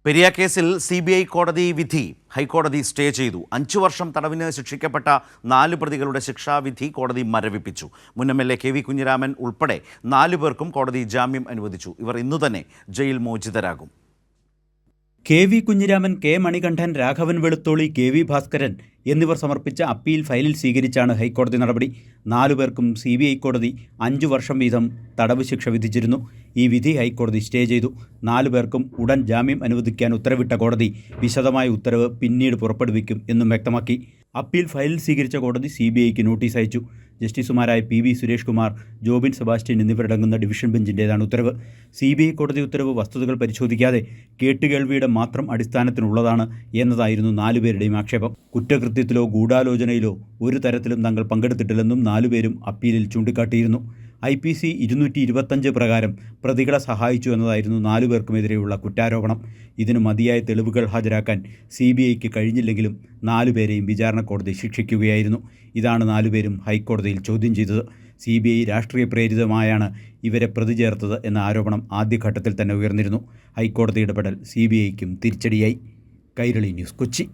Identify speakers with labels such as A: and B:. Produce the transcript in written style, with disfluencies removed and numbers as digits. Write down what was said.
A: പെരിയ കേസിൽ CBI കോടതി വിധി ഹൈക്കോടതി സ്റ്റേ ചെയ്തു. 5 വർഷം തടവിന് ശിക്ഷിക്കപ്പെട്ട 4 പ്രതികളുടെ ശിക്ഷാവിധി കോടതി മരവിപ്പിച്ചു. മുൻ MLA KV കുഞ്ഞിരാമൻ ഉൾപ്പെടെ 4 പേർക്കും കോടതി ജാമ്യം അനുവദിച്ചു. ഇവർ ഇന്നു തന്നെ ജയിൽ മോചിതരാകും.
B: KV Kunhiraman, K Manikandan, Raghavan Velutholi, KV Bhaskaran എന്നിവർ സമർപ്പിച്ച അപ്പീൽ ഫയലിൽ സ്വീകരിച്ചാണ് ഹൈക്കോടതി നടപടി. 4 പേർക്കും CBI കോടതി 5 വർഷം വീതം തടവ് ശിക്ഷ വിധിച്ചിരുന്നു. ഈ വിധി ഹൈക്കോടതി സ്റ്റേ ചെയ്തു. 4 പേർക്കും ഉടൻ ജാമ്യം അനുവദിക്കാൻ ഉത്തരവിട്ട കോടതി വിശദമായ ഉത്തരവ് പിന്നീട് പുറപ്പെടുവിക്കും എന്നും വ്യക്തമാക്കി. അപ്പീൽ ഫയലിൽ സ്വീകരിച്ച കോടതി CBIക്ക് നോട്ടീസ് അയച്ചു. ജസ്റ്റിസുമാരായ PV സുരേഷ് കുമാർ, ജോബിൻ സെബാസ്റ്റ്യൻ എന്നിവരടങ്ങുന്ന ഡിവിഷൻ ബെഞ്ചിൻ്റേതാണ് ഉത്തരവ്. CBI കോടതി ഉത്തരവ് വസ്തുതകൾ പരിശോധിക്കാതെ കേട്ടുകേൾവിയുടെ മാത്രം അടിസ്ഥാനത്തിനുള്ളതാണ് എന്നതായിരുന്നു 4 പേരുടെയും ആക്ഷേപം. കുറ്റകൃത്യത്തിലോ ഗൂഢാലോചനയിലോ ഒരു തരത്തിലും തങ്ങൾ പങ്കെടുത്തിട്ടില്ലെന്നും 4 പേരും അപ്പീലിൽ ചൂണ്ടിക്കാട്ടിയിരുന്നു. IPC 225 പ്രകാരം പ്രതികളെ സഹായിച്ചു എന്നതായിരുന്നു 4 പേർക്കുമെതിരെയുള്ള കുറ്റാരോപണം. ഇതിന് മതിയായ തെളിവുകൾ ഹാജരാക്കാൻ CBIക്ക് കഴിഞ്ഞില്ലെങ്കിലും 4 പേരെയും വിചാരണ കോടതി ശിക്ഷിക്കുകയായിരുന്നു. ഇതാണ് 4 പേരും ഹൈക്കോടതിയിൽ ചോദ്യം ചെയ്തത്. CBI രാഷ്ട്രീയ പ്രേരിതമായാണ് ഇവരെ പ്രതി ചേർത്തത് എന്ന ആരോപണം ആദ്യഘട്ടത്തിൽ തന്നെ ഉയർന്നിരുന്നു. ഹൈക്കോടതി ഇടപെടൽ CBIക്കും തിരിച്ചടിയായി. കൈരളി ന്യൂസ്, കൊച്ചി.